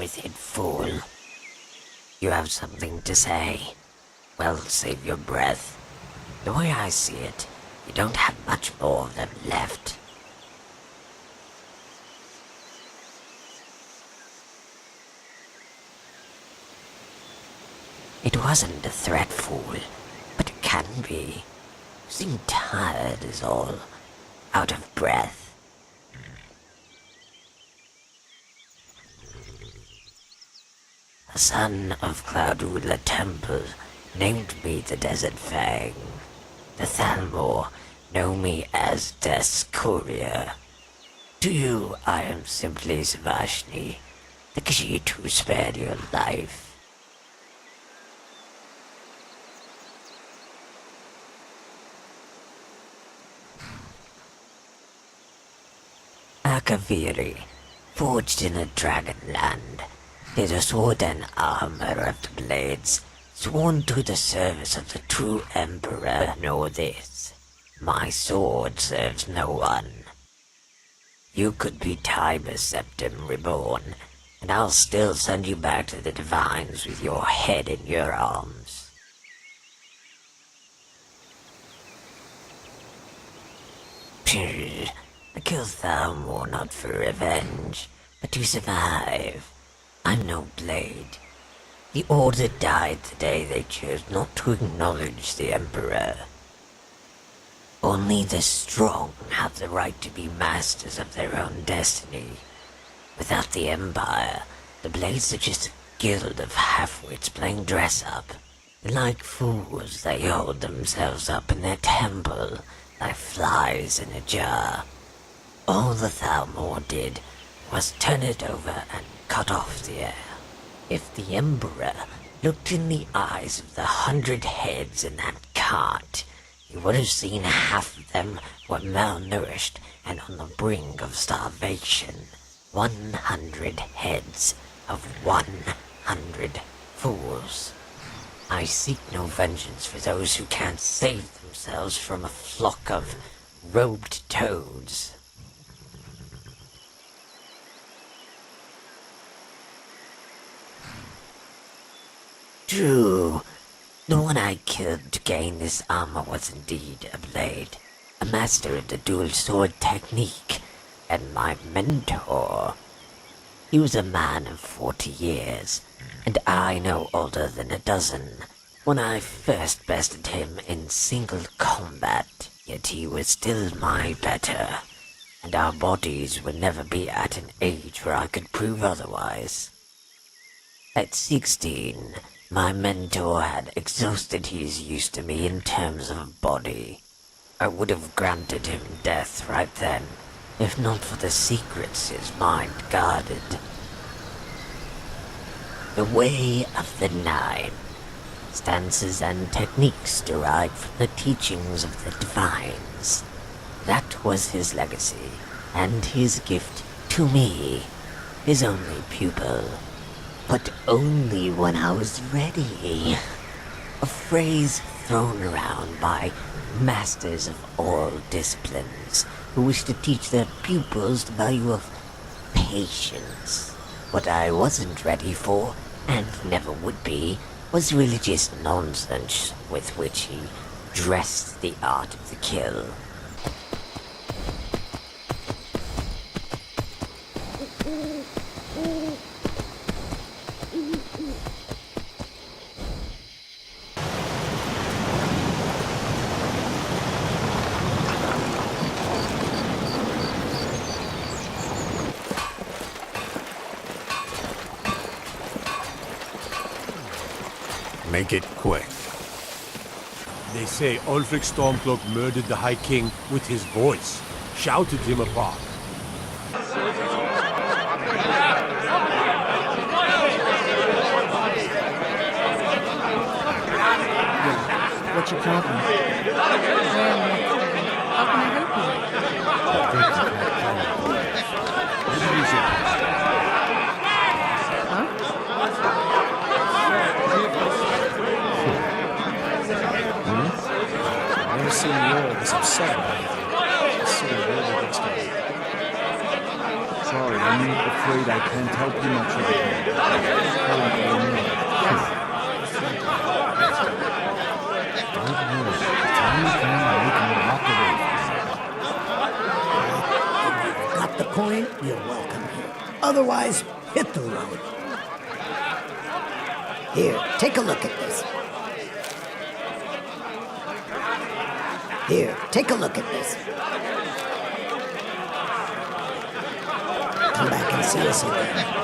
with it, fool. You have something to say? Well, save your breath. The way I see it, you don't have much more of them left. It wasn't a threat, fool, but it can be. You seem tired is all, out of breath. A son of Cloud Ruler Temple named me the Desert Fang. The Thalmor know me as Death's Courier. To you, I am simply Savashni, the Khajiit who spared your life. Akaviri, forged in a Dragonland, is a sword and armor of the blades, sworn to the service of the true Emperor. Know this, my sword serves no one. You could be Tiber Septim reborn, and I'll still send you back to the Divines with your head in your arms. Phew. I killed Thalmor not for revenge, but to survive. I'm no blade. The Order died the day they chose not to acknowledge the Emperor. Only the strong have the right to be masters of their own destiny. Without the Empire, the Blades are just a guild of half-wits playing dress-up. Like fools, they hold themselves up in their temple, like flies in a jar. All the Thalmor did was turn it over and cut off the air. If the Emperor looked in the eyes of the 100 heads in that cart, he would have seen half of them were malnourished and on the brink of starvation. 100 heads of 100 fools. I seek no vengeance for those who can't save themselves from a flock of robed toads. True. The one I killed to gain this armor was indeed a blade, a master of the dual sword technique, and my mentor. He was a man of 40 years, and I no older than a dozen, when I first bested him in single combat, yet he was still my better, and our bodies would never be at an age where I could prove otherwise. At 16, my mentor had exhausted his use to me in terms of body. I would have granted him death right then, if not for the secrets his mind guarded. The Way of the Nine. Stances and techniques derived from the teachings of the Divines. That was his legacy, and his gift to me, his only pupil. But only when I was ready. A phrase thrown around by masters of all disciplines who wish to teach their pupils the value of patience. What I wasn't ready for, and never would be, was religious nonsense with which he dressed the art of the kill. Make it quick. They say Ulfric Stormcloak murdered the High King with his voice, shouted him apart. What's your problem? How can I help you? I've never seen you all this upset about anything. This sort of really gets to me. sorry. I'm afraid I can't help you much with it. Currently, no. Don't worry. Tommy can make me walk away from you. Got the point? You're welcome here. Otherwise, hit the road. Here, take a look at this. Here, take a look at this. Come back and see us again.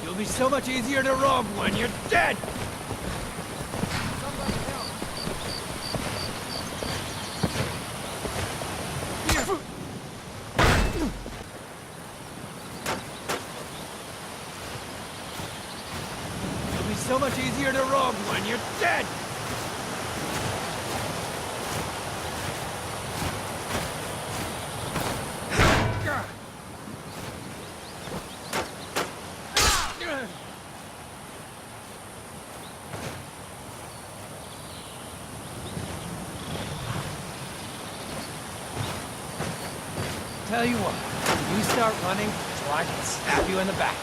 You'll be so much easier to rob when you're dead! It'll be so much easier to rob when you're dead! Tell you what, you start running so I can stab you in the back.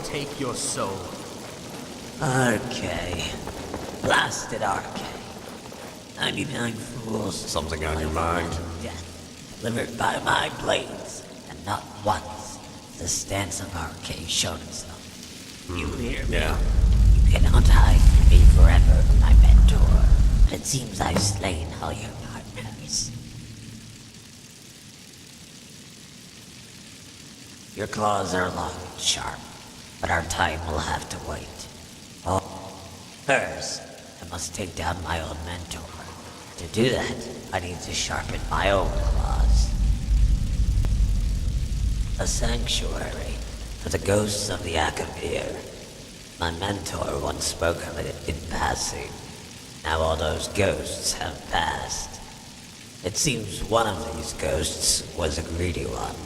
Take your soul. Arcade. Blasted arcade. 99 fools. Something on your mind? Death. Delivered by my blades. And not once the stance of arcade showed itself. You hear me? Yeah. You cannot hide from me forever, my mentor. But it seems I've slain all your partners. Your claws are long and sharp. But our time will have to wait. Oh, first, I must take down my own mentor. To do that, I need to sharpen my own claws. A sanctuary for the ghosts of the Akavir. My mentor once spoke of it in passing. Now all those ghosts have passed. It seems one of these ghosts was a greedy one.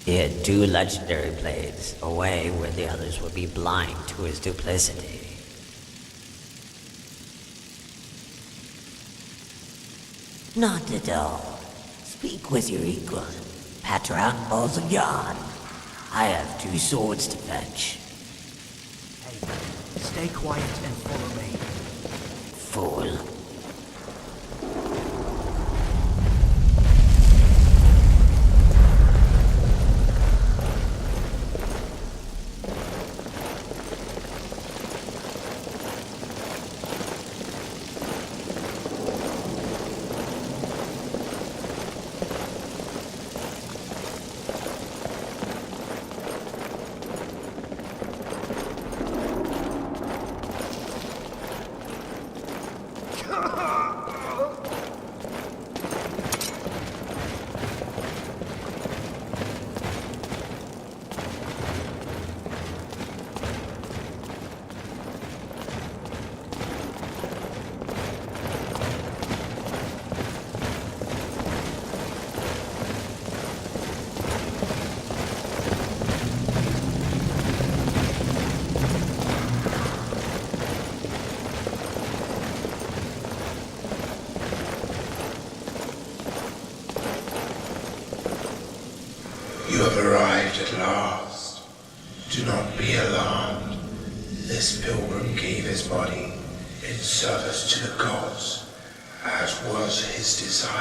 He had 2 legendary blades, a way where the others would be blind to his duplicity. Not at all. Speak with your equal. Pat around balls of yarn. I have 2 swords to fetch. Hey, stay quiet and follow me. Fool. You have arrived at last. Do not be alarmed. This pilgrim gave his body in service to the gods, as was his desire.